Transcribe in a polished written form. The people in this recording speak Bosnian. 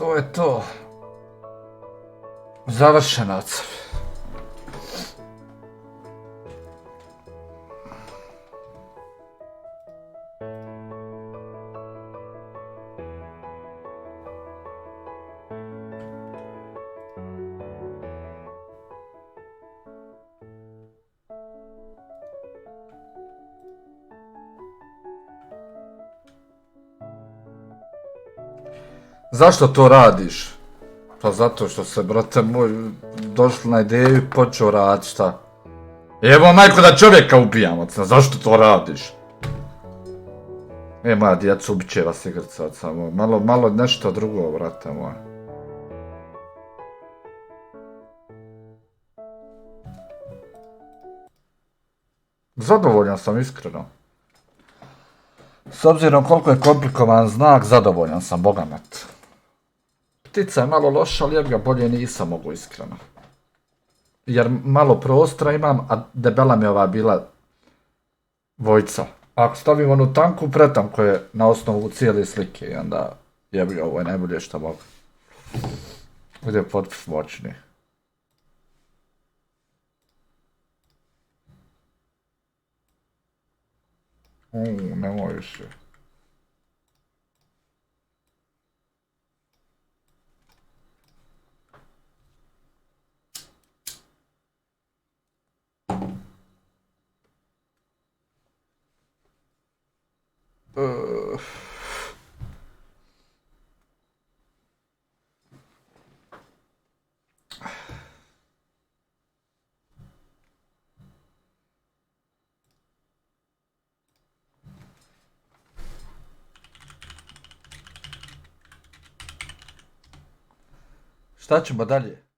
To je to. Završenac. Zašto to radiš? Pa zato što se, brate moj, došli na ideju i počeo radit, šta? Evo majko da čovjeka ubijam, zašto to radiš? Moja djeca, ubit će vas igrica, samo malo nešto drugo, brate moj. Zadovoljan sam, iskreno. S obzirom koliko je komplikovan znak, zadovoljan sam, bogamet. Ptica je malo loša, ali ja ga bolje nisam mogu, iskreno. Jer malo prostora imam, a debela mi je ova bila vojca. Ako stavim onu tanku, pretanko je na osnovu cijele slike i onda jebi, ovo je najbolje što mogu. Ovdje je potpis moćni. Nemoj više. Šta ćemo dalje?